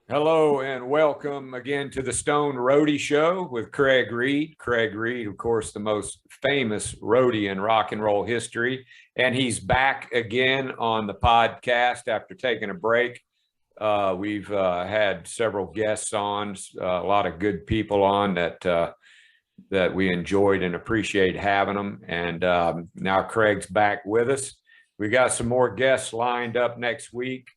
Hello and welcome again to the Stone Roadie Show with Craig Reed. Craig Reed, of course, the most famous roadie in rock and roll history. And he's back again on the podcast after taking a break. We've had several guests on, a lot of good people on that we enjoyed and appreciate having them. And now Craig's back with us. We got some more guests lined up next week.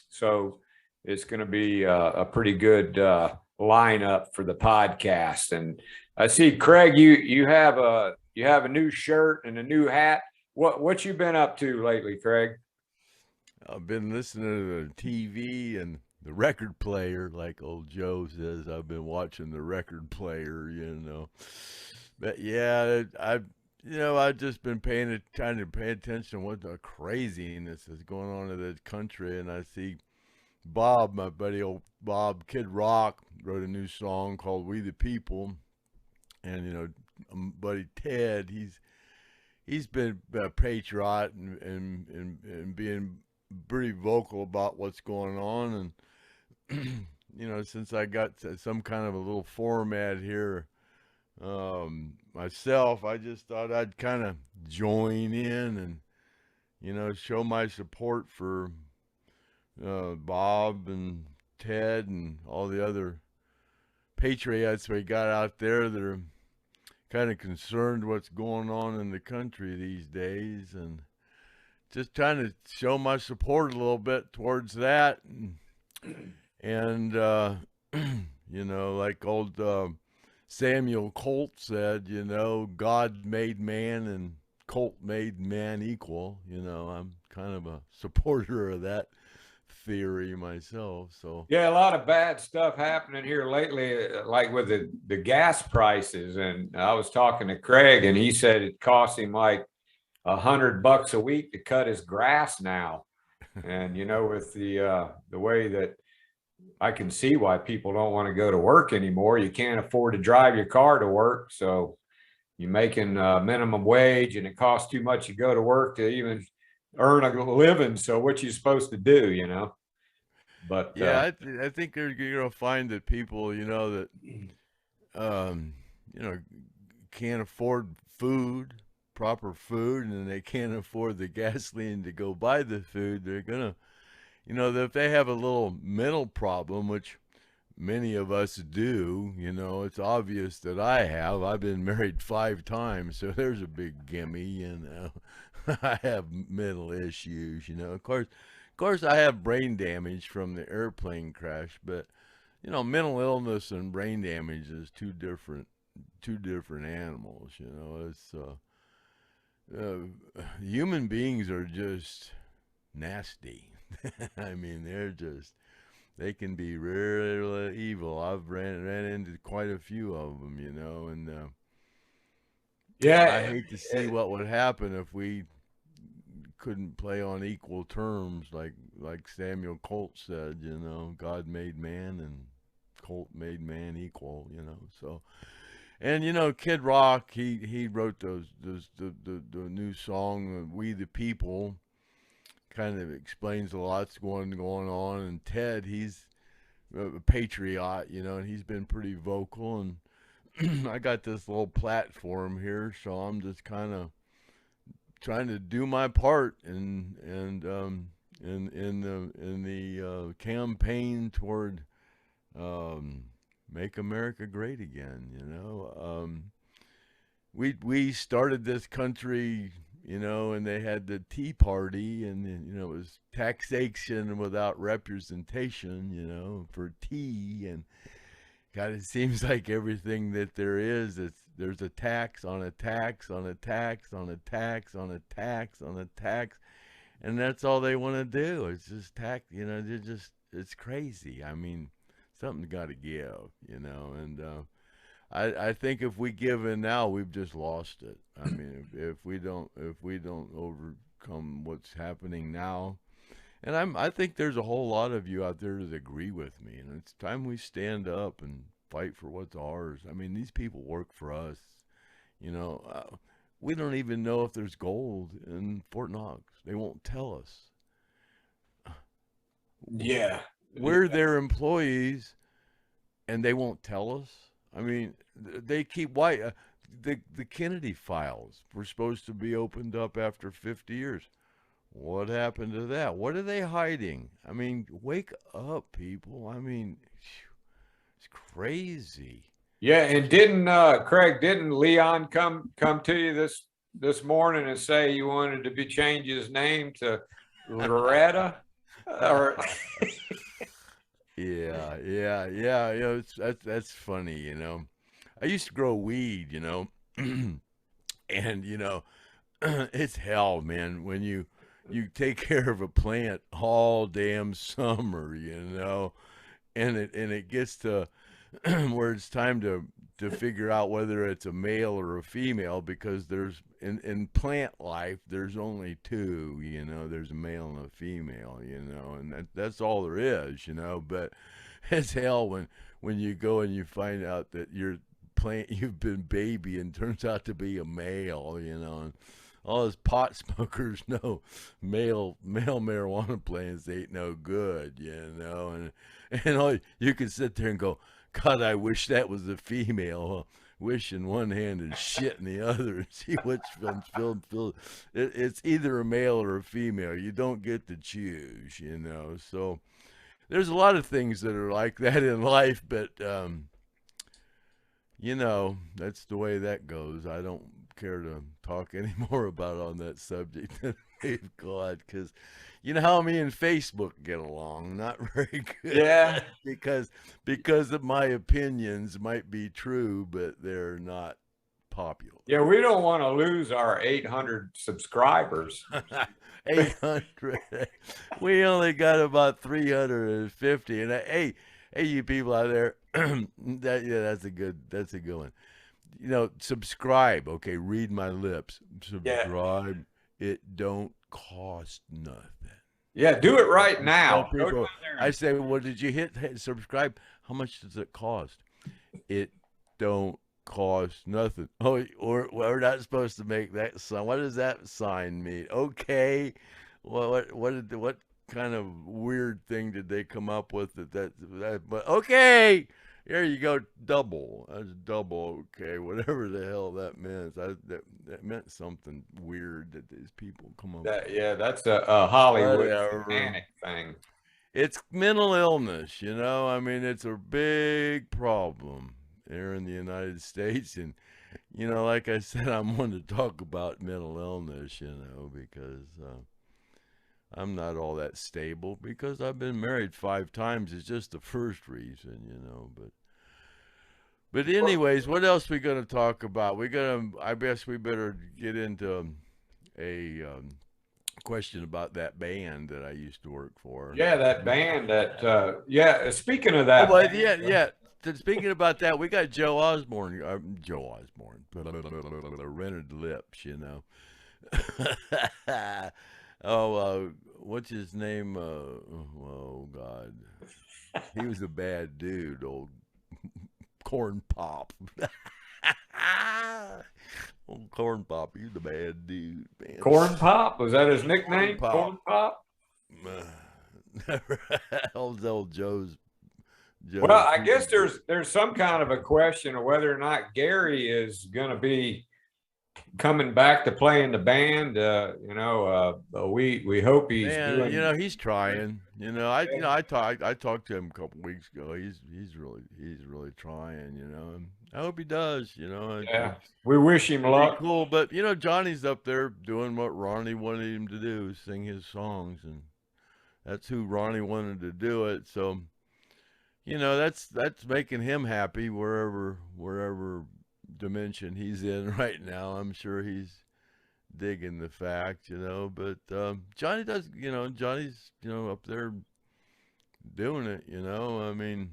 So it's going to be a pretty good lineup for the podcast. And I see, Craig, you have a new shirt and a new hat. What you been up to lately, Craig? I've been listening to the TV and the record player, like old Joe says. I've been watching the record player. But yeah, I've just been trying to pay attention to what the craziness is going on in the country, and I see Bob, my buddy, old Bob, Kid Rock, wrote a new song called "We the People," and buddy Ted, he's been a patriot and being pretty vocal about what's going on. And since I got some kind of a little format here myself, I just thought I'd kind of join in and show my support for Bob and Ted and all the other patriots we got out there that are kind of concerned what's going on in the country these days, and just trying to show my support a little bit towards that. And like old Samuel Colt said, God made man and Colt made man equal. I'm kind of a supporter of that theory myself. So Yeah, a lot of bad stuff happening here lately, like with the gas prices. And I was talking to Craig, and he said it cost him like $100 a week to cut his grass now. And with the way that I can see why people don't want to go to work anymore, you can't afford to drive your car to work, so you're making minimum wage, and it costs too much to go to work to even earn a living. So what you supposed to do? But yeah, I think you're gonna find that people, that um, you know, can't afford proper food, and they can't afford the gasoline to go buy the food. They're gonna, if they have a little mental problem, which many of us do, it's obvious that I have. I've been married 5 times, so there's a big gimme. I have mental issues. Of course, I have brain damage from the airplane crash, but mental illness and brain damage is two different animals. It's human beings are just nasty. I mean, they can be really evil. I've ran into quite a few of them, and I yeah, hate to see what would happen if we couldn't play on equal terms, like Samuel Colt said. God made man and Colt made man equal. So. And Kid Rock, he wrote the new song "We the People." Kind of explains a lot's going on. And Ted, he's a patriot, and he's been pretty vocal. And I got this little platform here, so I'm just kind of trying to do my part in the campaign toward make America great again. We started this country, and they had the Tea Party, and it was taxation without representation, for tea. And God, it seems like everything that there is, there's a tax on a tax on a tax on a tax on a tax on a tax, and that's all they want to do. It's just tax. It's crazy. I mean, something's got to give, and I think if we give in now, we've just lost it. I mean, if we don't overcome what's happening now, and I think there's a whole lot of you out there that agree with me, and it's time we stand up and fight for what's ours. I mean, these people work for us. You know, we don't even know if there's gold in Fort Knox. They won't tell us. yeah. we're their employees, and they won't tell us. I mean, they keep the Kennedy files were supposed to be opened up after 50 years. What happened to that? What are they hiding? I mean, wake up, people. I mean, it's crazy. Yeah, and didn't Craig, didn't Leon come to you this morning and say you wanted to be change his name to Loretta? Or Yeah. You know, that's funny. You know, I used to grow weed. You know, and you know, it's hell, man. When you take care of a plant all damn summer, you know, and it gets to where it's time to figure out whether it's a male or a female, because there's in plant life there's only two, you know, there's a male and a female, you know, and that's all there is, you know. But it's hell when you go and you find out that your plant you've been babying turns out to be a male, you know. And all those pot smokers know male marijuana plants ain't no good, you know, and all you can sit there and go, God, I wish that was a female. Wish in one hand and shit in the other, and see which one's filled. It's either a male or a female. You don't get to choose, you know. So there's a lot of things that are like that in life, but you know, that's the way that goes. I don't care to talk anymore about on that subject. Thank God, because you know how me and Facebook get along, not very good. yeah, because of my opinions might be true, but they're not popular. yeah, we don't want to lose our 800 subscribers. 800. We only got about 350. And hey, you people out there, that's a good one. You know, subscribe. Okay, read my lips. Subscribe. Yeah. It don't cost nothing. Yeah, do it right now. People, I say, well, did you hit subscribe? How much does it cost? It don't cost nothing. Oh, or we're not supposed to make that sign. What does that sign mean? Okay, well, what kind of weird thing did they come up with that? But okay, here you go, double. That's double. Okay, whatever the hell that meant. That meant something weird that these people come up with. Yeah, that's a Hollywood panic thing. It's mental illness, you know. I mean, it's a big problem here in the United States. And, you know, like I said, I'm one to talk about mental illness, you know, because I'm not all that stable, because I've been married 5 times. It's just the first reason, you know. But anyways, what else we going to talk about? I guess we better get into a question about that band that I used to work for. Yeah, that band that, yeah, speaking of that. Oh, but yeah. Speaking about that, we got Joe Osborne, rented lips, you know. What's his name? Oh, God. He was a bad dude, old Corn Pop. Old Corn Pop, he's a bad dude, man. Corn Pop? Was that his nickname? Corn Pop? Old Joe's. Well, I guess there's some kind of a question of whether or not Gary is going to be coming back to play in the band. You know, we hope he's doing. You know, he's trying. You know, I talked to him a couple weeks ago. He's really trying. You know, and I hope he does. You know. Yeah, we wish him luck. Cool, but you know, Johnny's up there doing what Ronnie wanted him to do, sing his songs, and that's who Ronnie wanted to do it. So, you know, that's making him happy wherever dimension he's in right now. I'm sure he's digging the fact, you know. But Johnny does, you know. Johnny's, you know, up there doing it, you know. I mean,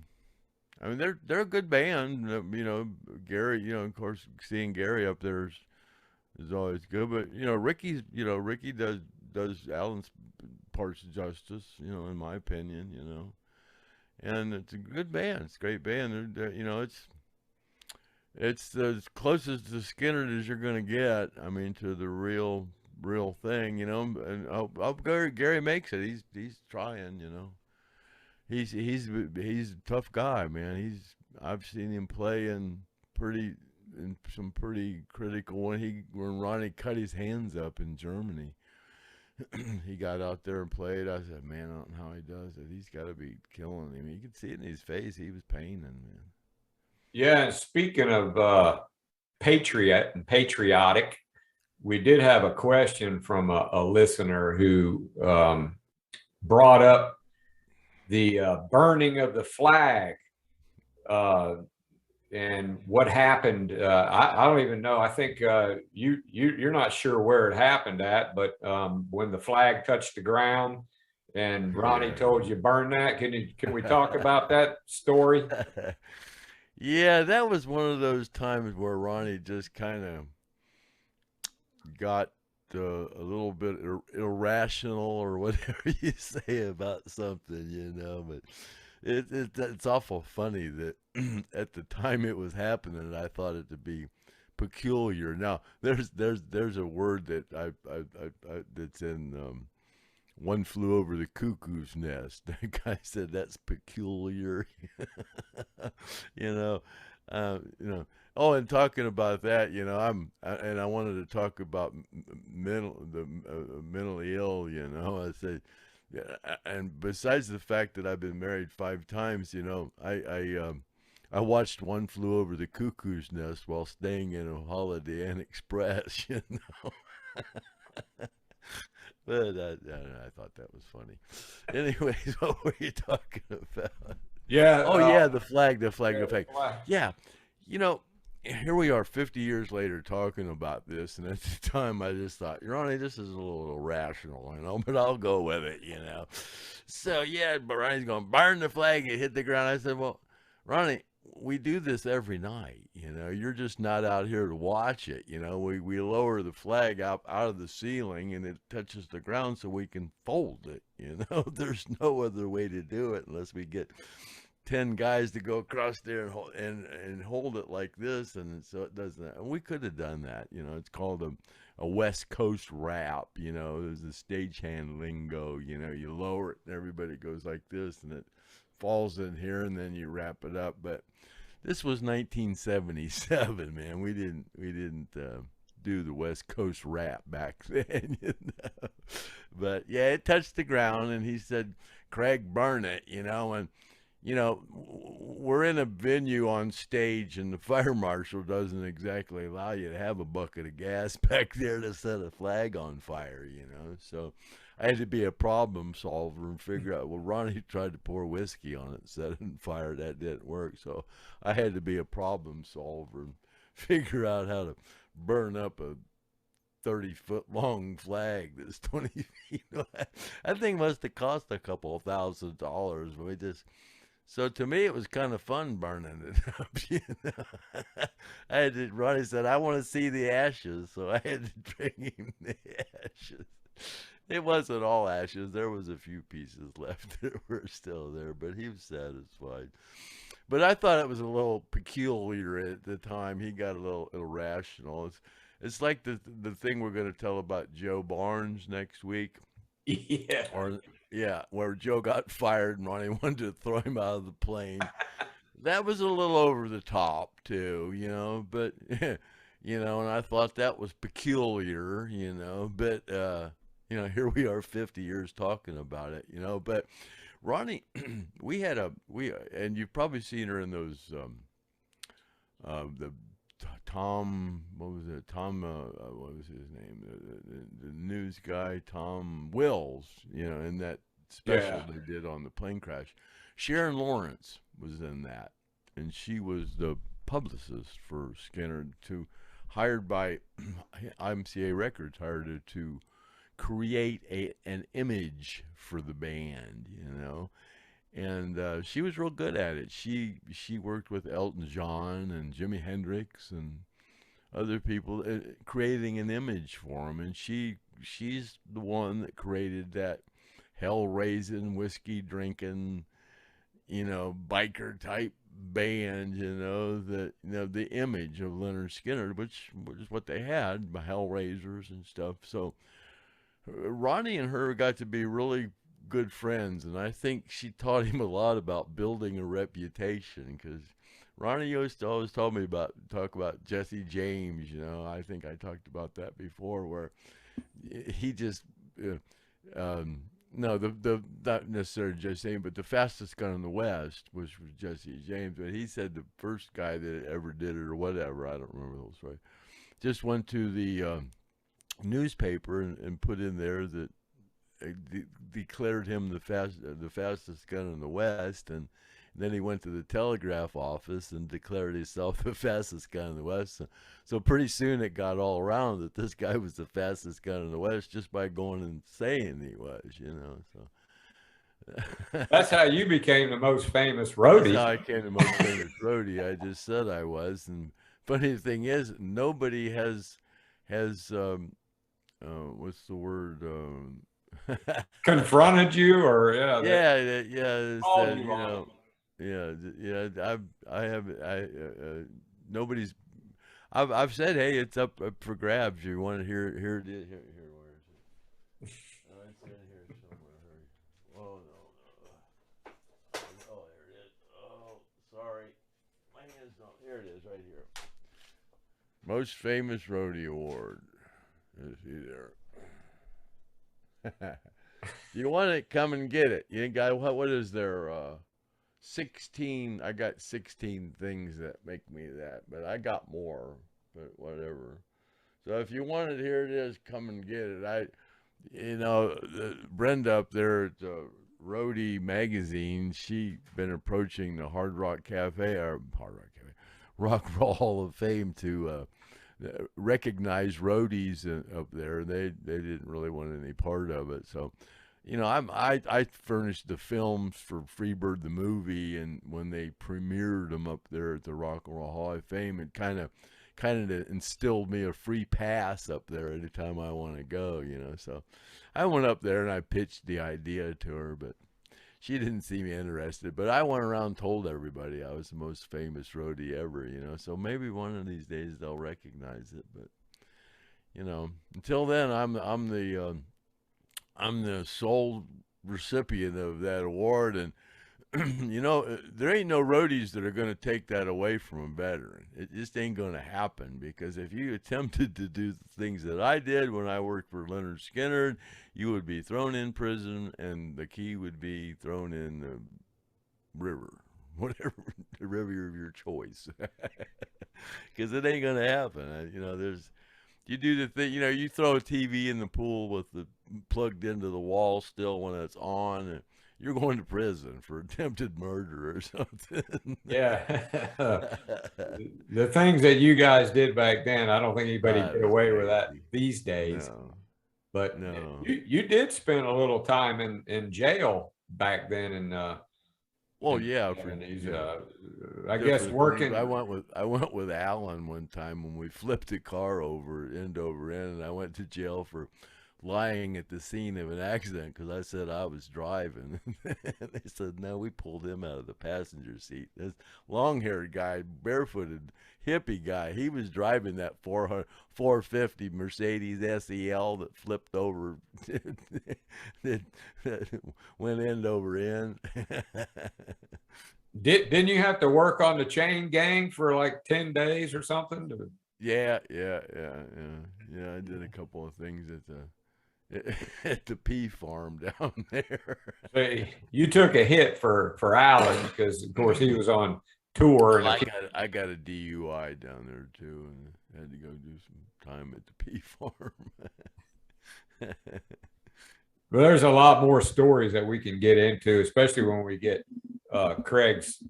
they're a good band, you know. Gary, you know, of course, seeing Gary up there is always good. But you know, Ricky does Alan's parts justice, you know, in my opinion, you know. And it's a good band. It's a great band. You know, it's as closest to Skynyrd as you're going to get. I mean, to the real thing, you know. And I hope Gary makes it. He's trying, you know. he's a tough guy, man. I've seen him play in some pretty critical when Ronnie cut his hands up in Germany. He got out there and played. I said, man, I don't know how he does it. He's got to be killing him. You could see it in his face. He was paining, man. Yeah, and speaking of patriotic, we did have a question from a listener who brought up the burning of the flag and what happened. I don't even know. I think you're not sure where it happened at, but when the flag touched the ground and Ronnie told you burn that, can we talk about that story? Yeah, that was one of those times where Ronnie just kind of got a little bit irrational or whatever you say about something, you know. But it's awful funny that at the time it was happening, I thought it to be peculiar. Now there's a word that I that's in One Flew Over the Cuckoo's Nest. That guy said that's peculiar. you know, you know. Oh, and talking about that, you know, I wanted to talk about mentally ill. You know, I said, yeah, and besides the fact that I've been married 5 times, you know, I watched One Flew Over the Cuckoo's Nest while staying in a Holiday Inn Express. You know. But I thought that was funny. Anyways, what were you talking about? Yeah. Oh, yeah, the flag. Yeah, you know, here we are 50 years later talking about this, and at the time I just thought, Ronnie, this is a little irrational, you know, but I'll go with it, you know. So, yeah, but Ronnie's going, burn the flag, it hit the ground. I said, well, Ronnie, we do this every night, you know. You're just not out here to watch it, you know. We lower the flag out of the ceiling, and it touches the ground so we can fold it, you know. There's no other way to do it unless we get 10 guys to go across there and hold it like this, and so it does that. And we could have done that, you know. It's called a West Coast rap, you know. There's a stagehand lingo, you know. You lower it and everybody goes like this, and it falls in here, and then you wrap it up. But this was 1977, man. We didn't do the West Coast rap back then, you know. But yeah, it touched the ground, and he said, Craig, burn it, you know. And you know, we're in a venue on stage, and the fire marshal doesn't exactly allow you to have a bucket of gas back there to set a flag on fire, you know. So I had to be a problem solver and figure out, well, Ronnie tried to pour whiskey on it and set it on fire. That didn't work. So I had to be a problem solver and figure out how to burn up a 30-foot long flag that's 20 feet. That thing must have cost a couple of $1,000s. We just... So to me, it was kind of fun burning it up. You know? Ronnie said, I want to see the ashes. So I had to bring him the ashes. It wasn't all ashes. There was a few pieces left that were still there, but he was satisfied. But I thought it was a little peculiar at the time. He got a little irrational. It's like the thing we're going to tell about Joe Barnes next week. Yeah. Yeah, where Joe got fired and Ronnie wanted to throw him out of the plane. That was a little over the top too, you know, but you know, and I thought that was peculiar, you know, but you know, here we are 50 years talking about it, you know. But Ronnie, and you've probably seen her in those the Tom, what was it? What was his name? The news guy, Tom Wills, you know, in that special they did on the plane crash. Sharon Lawrence was in that, and she was the publicist for Skynyrd, hired by IMCA Records, hired her to create an image for the band, you know. And she was real good at it. She worked with Elton John and Jimi Hendrix and other people, creating an image for them. And she's the one that created that hell-raising, whiskey-drinking, you know, biker type band. You know, the image of Lynyrd Skynyrd, which is what they had, by Hellraisers and stuff. So Ronnie and her got to be really good friends, and I think she taught him a lot about building a reputation. Because Ronnie used to always talk about Jesse James. You know, I think I talked about that before, where he just no, the not necessarily Jesse James, but the fastest gun in the West was Jesse James. But he said the first guy that ever did it, or whatever, I don't remember those right, just went to the newspaper and put in there that declared him the fastest gun in the West, and then he went to the telegraph office and declared himself the fastest gun in the West. So pretty soon it got all around that this guy was the fastest gun in the West just by going and saying he was, you know. So that's how you became the most famous roadie. That's how I became the most famous roadie. I just said I was. And funny thing is, nobody has what's the word? Confronted you, or you know, I have nobody's. I've said, hey, it's up for grabs. You want to hear it? Here it is. Here, where is it? It's in here somewhere. Oh no. Oh, there it is. Oh, sorry, my hands don't. Here it is, right here. Most famous roadie award. Let's see there. You want it? Come and get it. You got what is there? 16. I got 16 things that make me that, but I got more. But whatever. So if you want it, here it is. Come and get it. Brenda up there at Roadie magazine. She been approaching the Rock and Roll Hall of Fame to recognize roadies up there. They didn't really want any part of it. So, you know, I furnished the films for Freebird the movie, and when they premiered them up there at the Rock and Roll Hall of Fame, it kind of instilled me a free pass up there anytime I want to go, you know. So I went up there and I pitched the idea to her, but she didn't seem interested. But I went around and told everybody I was the most famous roadie ever, you know. So maybe one of these days they'll recognize it. But, you know, until then, I'm the sole recipient of that award, and you know, there ain't no roadies that are going to take that away from a veteran. It just ain't going to happen, because if you attempted to do the things that I did when I worked for Lynyrd Skynyrd, you would be thrown in prison, and the key would be thrown in the river, whatever, the river of your choice, because it ain't going to happen. You know, you do the thing, you know, you throw a TV in the pool with the plugged into the wall still when it's on, and you're going to prison for attempted murder or something. Yeah. The things that you guys did back then, I don't think anybody get away with that these days. No. But no, you did spend a little time in jail back then, and well, yeah, for these, I guess working. Things. I went with Alan one time when we flipped a car over end over end, and I went to jail for lying at the scene of an accident because I said I was driving. They said, no, we pulled him out of the passenger seat. This long-haired guy, barefooted hippie guy, he was driving that 450 Mercedes SEL that flipped over, that went end over end. Didn't you have to work on the chain gang for like 10 days or something? Yeah. I did a couple of things at the pea farm down there. So you took a hit for Alan because, of course, he was on tour. And I got a DUI down there too, and had to go do some time at the pea farm. Well, there's a lot more stories that we can get into, especially when we get Craig's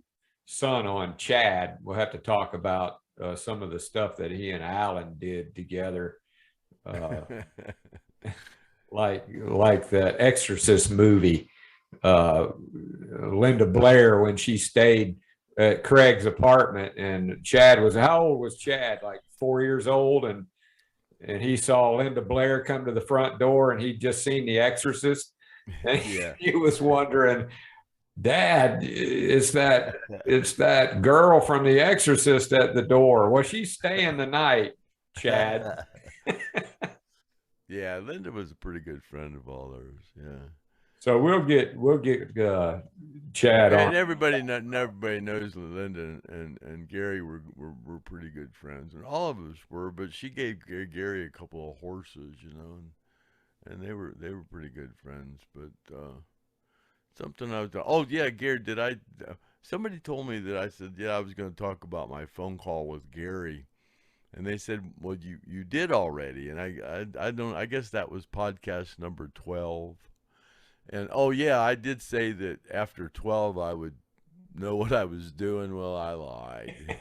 son on, Chad. We'll have to talk about some of the stuff that he and Alan did together. Like that Exorcist movie, Linda Blair, when she stayed at Craig's apartment, and Chad was, how old was Chad? Like 4 years old, and he saw Linda Blair come to the front door, and he'd just seen The Exorcist, and Yeah. he was wondering, Dad, it's that girl from The Exorcist at the door. Was she staying the night, Chad? Yeah, Linda was a pretty good friend of all ours. Yeah. So we'll get Chad on. And everybody knows Linda and Gary were pretty good friends, and all of us were. But she gave Gary a couple of horses, you know, and they were pretty good friends. But something I was oh yeah, Gary, did I? Somebody told me that I said I was going to talk about my phone call with Gary, and they said, well, you did already, and I don't. I guess that was podcast number 12. And oh yeah, I did say that after 12 I would know what I was doing. Well, I lied.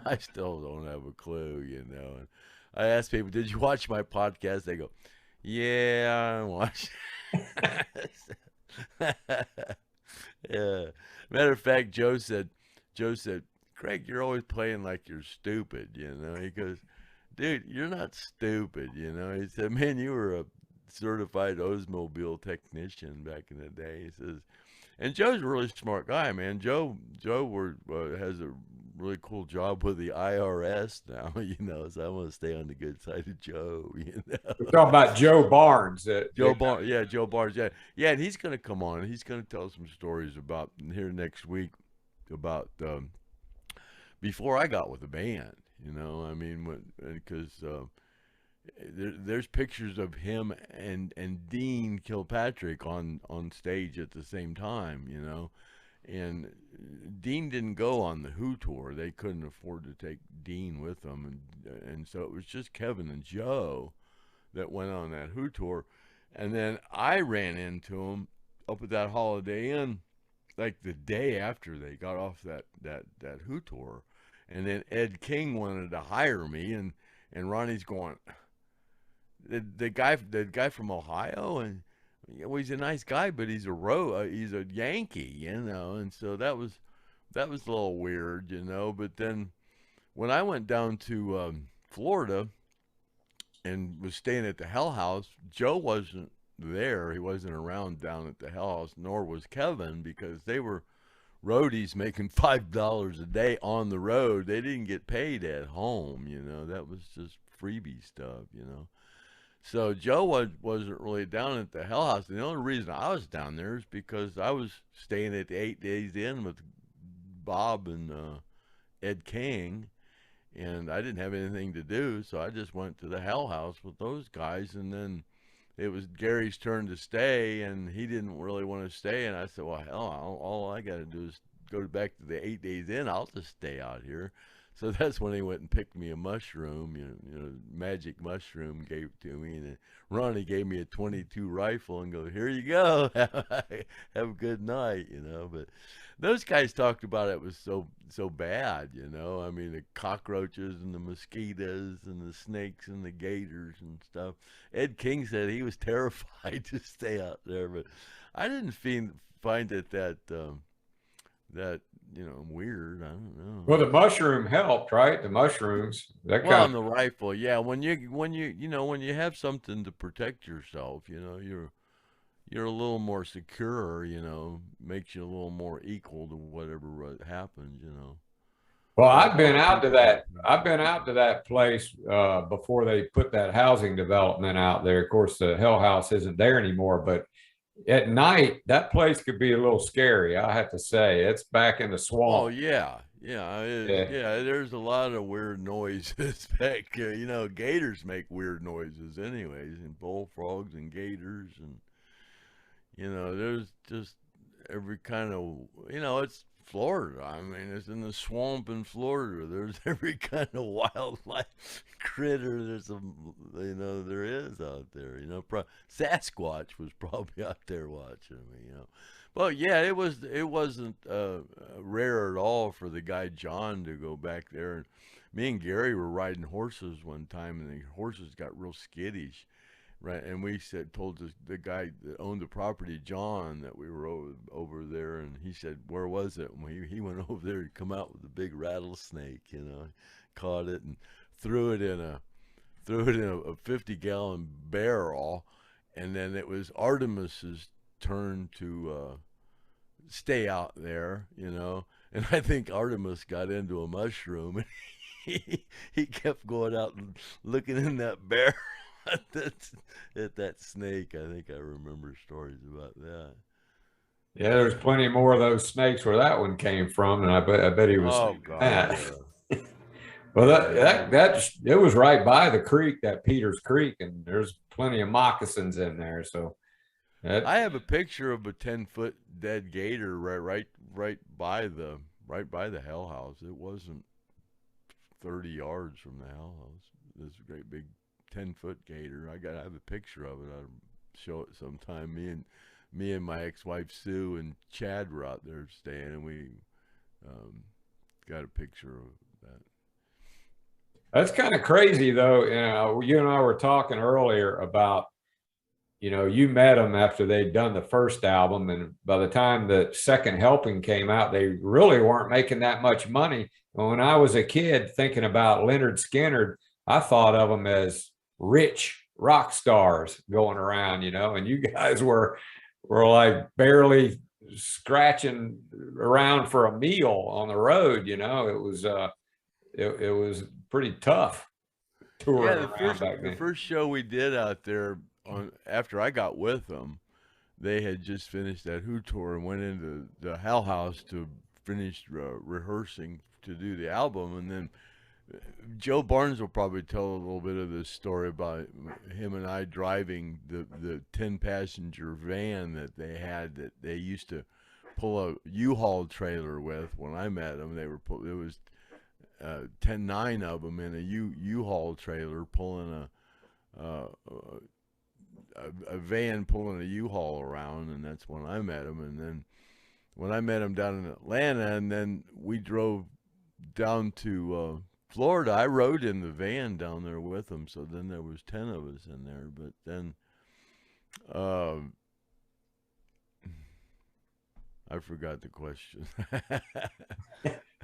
I still don't have a clue, you know. And I asked people, "Did you watch my podcast?" They go, "Yeah, I watched." Yeah. Matter of fact, Joe said, "Craig, you're always playing like you're stupid," you know. He goes, "Dude, you're not stupid," you know. He said, "Man, you were a certified Oldsmobile technician back in the day." He says, and Joe's a really smart guy, man. Joe has a really cool job with the IRS now, you know. So I want to stay on the good side of Joe, you know. We're talking about Joe Barnes. Joe Barnes, yeah, and he's gonna come on. He's gonna tell some stories about here next week about before I got with the band, you know. I mean, because. There's pictures of him and Dean Kilpatrick on stage at the same time, you know. And Dean didn't go on the Who tour. They couldn't afford to take Dean with them, and so it was just Kevin and Joe that went on that Who tour. And then I ran into him up at that Holiday Inn like the day after they got off that Who tour. And then Ed King wanted to hire me, and Ronnie's going, the guy from Ohio, and well, he's a nice guy, but he's a Yankee, you know. And so that was a little weird, you know. But then when I went down to Florida and was staying at the Hell House, Joe wasn't there. He wasn't around down at the Hell House, nor was Kevin, because they were roadies making $5 a day on the road. They didn't get paid at home, you know. That was just freebie stuff, you know. So Joe wasn't really down at the Hell House. And the only reason I was down there is because I was staying at the 8 Days Inn with Bob and Ed King, and I didn't have anything to do, so I just went to the Hell House with those guys. And then it was Gary's turn to stay, and he didn't really want to stay. And I said, well, hell, all I got to do is go back to the 8 Days Inn. I'll just stay out here. So that's when he went and picked me a mushroom, you know, magic mushroom, gave it to me. And then Ronnie gave me a 22 rifle and go, here you go. Have a good night, you know. But those guys talked about it was so bad, you know. I mean, the cockroaches and the mosquitoes and the snakes and the gators and stuff. Ed King said he was terrified to stay out there, but I didn't find it that you know, weird. I don't know. Well, the mushroom helped, right? The mushrooms. On the rifle, yeah. When you have something to protect yourself, you know, you're a little more secure. You know, makes you a little more equal to whatever happens. You know. Well, I've been out to that place before they put that housing development out there. Of course, the Hell House isn't there anymore, but at night, that place could be a little scary. I have to say, it's back in the swamp. Oh yeah. There's a lot of weird noises back there. You know, gators make weird noises, anyways, and bullfrogs and gators, and you know, there's just every kind of, you know, it's Florida. I mean, it's in the swamp in Florida. There's every kind of wildlife critter there is out there. You know, Sasquatch was probably out there watching me. You know, well, yeah, it wasn't rare at all for the guy John to go back there. And me and Gary were riding horses one time, and the horses got real skittish. Right, and we told the guy that owned the property, John, that we were over there, and he said, "Where was it?" And he went over there and come out with a big rattlesnake, you know, caught it and threw it in a 50-gallon barrel, and then it was Artemis's turn to stay out there, you know, and I think Artemis got into a mushroom, and he kept going out and looking in that barrel. that snake. I think I remember stories about that. Yeah, there's plenty more of those snakes where that one came from, and I bet he was Oh thinking God, that. yeah. Well, Yeah, he was. it was right by the creek, that Peters Creek, and there's plenty of moccasins in there. So that I have a picture of a 10-foot dead gator right by the hell house. It wasn't 30 yards from the hell house. This great big 10-foot gator. I have a picture of it. I'll show it sometime. Me and my ex-wife Sue and Chad were out there staying, and we um, got a picture of that. that's kind of crazy, though. You and I were talking earlier about, you met them after they'd done the first album, and by the time the second helping came out, they really weren't making that much money. And when I was a kid thinking about Lynyrd Skynyrd, I thought of them as rich rock stars going around, and you guys were like barely scratching around for a meal on the road. It was pretty tough Yeah, touring around back the then. first show we did out there on after I got with them, they had just finished that Who tour and went into the Hell House to finish rehearsing to do the album, and then Joe Barnes will probably tell a little bit of this story about him and I driving the 10-passenger van that they had that they used to pull a U-Haul trailer with. When I met them, it was 9 of them in a U-Haul trailer pulling a van pulling a U-Haul around, and that's when I met him. And then when I met him down in Atlanta, and then we drove down to Florida, I rode in the van down there with him. So then there was 10 of us in there. But then I forgot the question.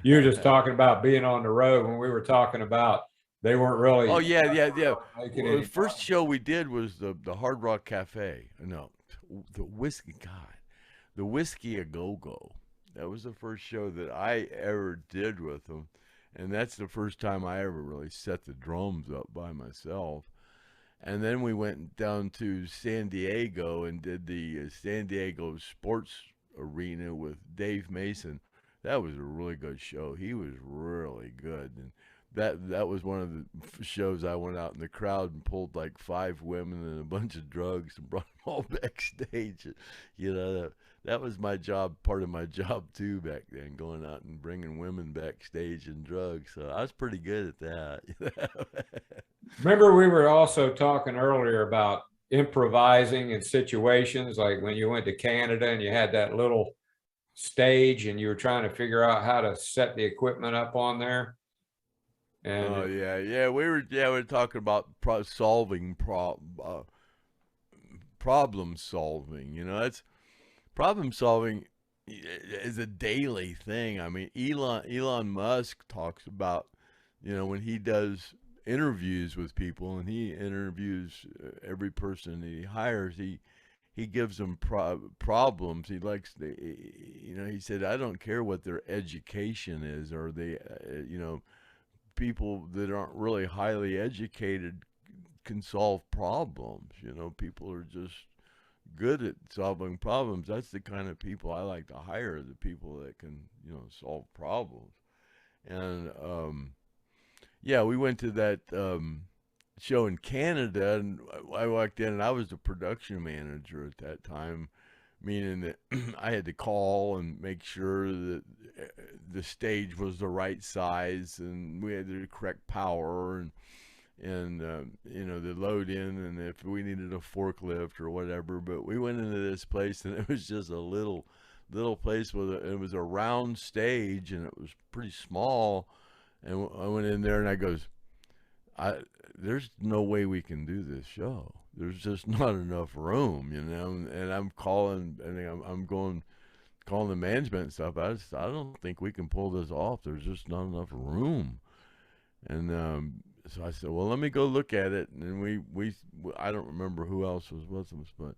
You were just talking about being on the road when we were talking about they weren't really Oh yeah. making Well, the any first money. show we did was the Hard Rock Cafe. No, the whiskey. God, the Whiskey A Go Go. That was the first show that I ever did with them, and that's the first time I ever really set the drums up by myself. And then we went down to San Diego and did the San Diego Sports Arena with Dave Mason. That was a really good show. He was really good, and that was one of the shows I went out in the crowd and pulled like 5 women and a bunch of drugs and brought them all backstage. That was my job, part of my job too back then, going out and bringing women backstage and drugs. So I was pretty good at that. Remember, we were also talking earlier about improvising in situations like when you went to Canada and you had that little stage and you were trying to figure out how to set the equipment up on there. And Oh yeah. We were talking about problem solving. That's problem solving is a daily thing. I mean, Elon Musk talks about, when he does interviews with people and he interviews every person that he hires, he gives them problems. He likes he said, I don't care what their education is, or people that aren't really highly educated can solve problems. People are just good at solving problems. That's the kind of people I like to hire, the people that can, solve problems. And yeah, we went to that show in Canada, and I walked in, and I was the production manager at that time, meaning that I had to call and make sure that the stage was the right size, and we had the correct power, and the load in, and if we needed a forklift or whatever. But we went into this place, and it was just a little place it was a round stage, and it was pretty small. And I went in there, and I goes, there's no way we can do this show. There's just not enough room, And I'm calling, and I'm calling the management and stuff. I don't think we can pull this off. There's just not enough room. And so I said, well, let me go look at it. And I don't remember who else was with us, but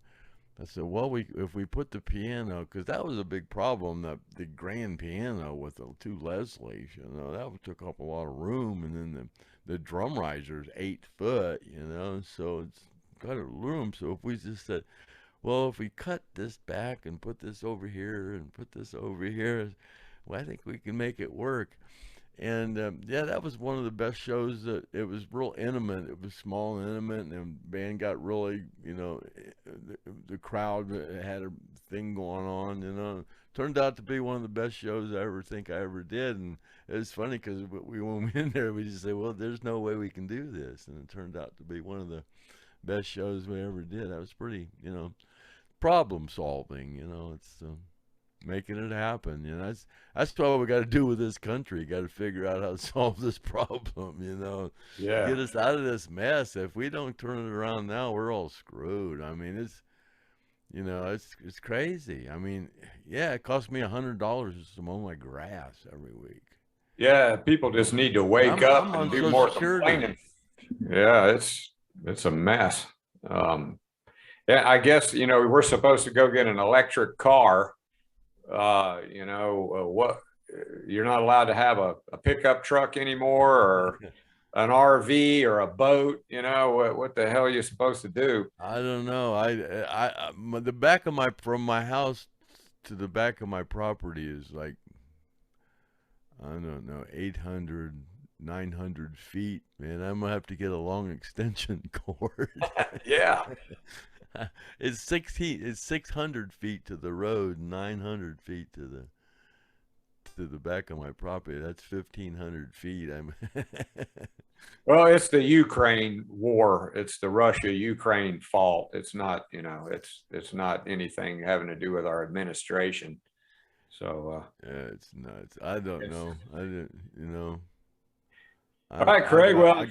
I said, well, if we put the piano, because that was a big problem, the grand piano with the 2 Leslies, that took up a lot of room, and then the drum riser's 8 foot, you know, so it's got a room. So if we just said, well, if we cut this back and put this over here and put this over here, well, I think we can make it work. And yeah, that was one of the best shows. That it was real intimate. It was small and intimate, and the band got really, you know, the crowd had a thing going on. You know, turned out to be one of the best shows I ever did. And it was funny because when we went in there, we just said, well, there's no way we can do this, and it turned out to be one of the best shows we ever did. I was pretty, you know, problem solving. You know, it's making it happen. You know, that's what we got to do with this country. Got to figure out how to solve this problem. You know, get us out of this mess. If we don't turn it around now, we're all screwed. I mean, it's, you know, it's crazy. I mean, yeah, it costs me $100 to mow my grass every week. Yeah, people just need to wake up and do more complaining. Yeah, it's a mess. Yeah, I guess, you know, we're supposed to go get an electric car. You know, what, you're not allowed to have a pickup truck anymore, or an RV or a boat. You know, what the hell are you supposed to do? I don't know. The back of from my house to the back of my property is like, I don't know, 800, 900 feet, man. I'm gonna have to get a long extension cord. Yeah. It's 600 feet to the road, 900 feet to the back of my property. That's 1,500 feet. Well, it's the Ukraine war. It's the Russia-Ukraine fault. It's not, you know, it's not anything having to do with our administration. So yeah, it's nuts. I don't know. I didn't, you know. All right, Craig. Well,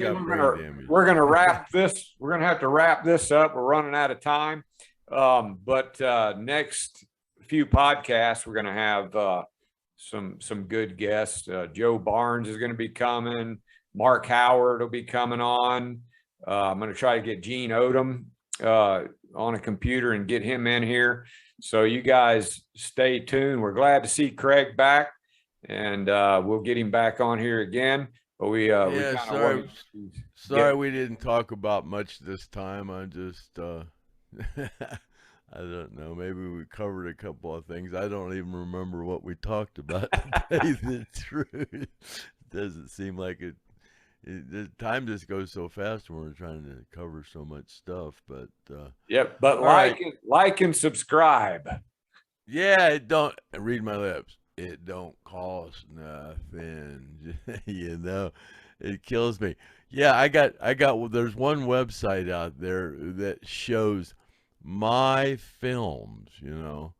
we're gonna wrap this. We're gonna have to wrap this up. We're running out of time. But next few podcasts, we're gonna have some good guests. Joe Barnes is gonna be coming. Mark Howard will be coming on. I'm gonna try to get Gene Odom on a computer and get him in here. So you guys stay tuned. We're glad to see Craig back, and we'll get him back on here again. But sorry we didn't talk about much this time. I just I don't know, maybe we covered a couple of things. I don't even remember what we talked about, to tell you the truth. It doesn't seem like the time just goes so fast when we're trying to cover so much stuff. But yep, but like and subscribe. Yeah, it don't, read my lips. It don't cost nothing. You know, it kills me. Yeah, I got there's one website out there that shows my films, you know.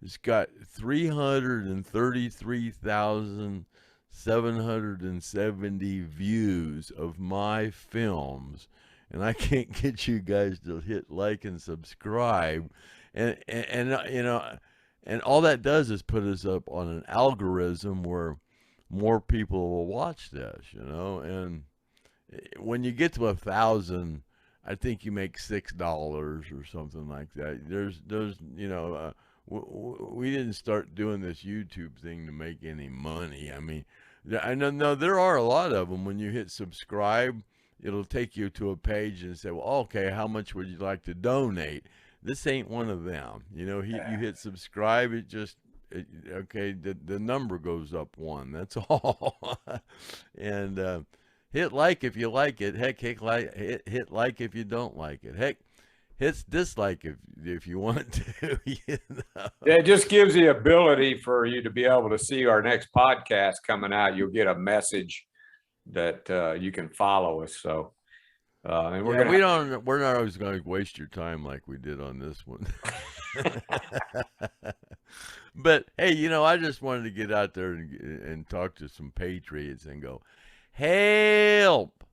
It's got 333,770 views of my films, and I can't get you guys to hit like and subscribe. And you know, and all that does is put us up on an algorithm where more people will watch this, you know. And when you get to 1,000, I think you make $6 or something like that. There's you know, we didn't start doing this YouTube thing to make any money. I mean, I know there are a lot of them. When you hit subscribe, it'll take you to a page and say, well, okay, how much would you like to donate? This ain't one of them. You know, you hit subscribe, okay, the number goes up 1. That's all. And hit like if you like it. Heck, hit like if you don't like it. Heck, hit dislike if you want to. You know? Yeah, it just gives the ability for you to be able to see our next podcast coming out. You'll get a message that you can follow us. So. And we're not always going to waste your time like we did on this one. But hey, you know, I just wanted to get out there and talk to some patriots and go, help,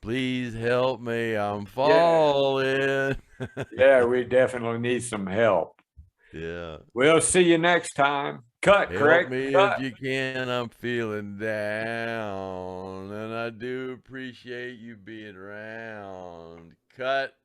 please help me, I'm falling. Yeah, we definitely need some help. Yeah, we'll see you next time. Cut, Craig. Help me if you can. I'm feeling down, and I do appreciate you being around. Cut.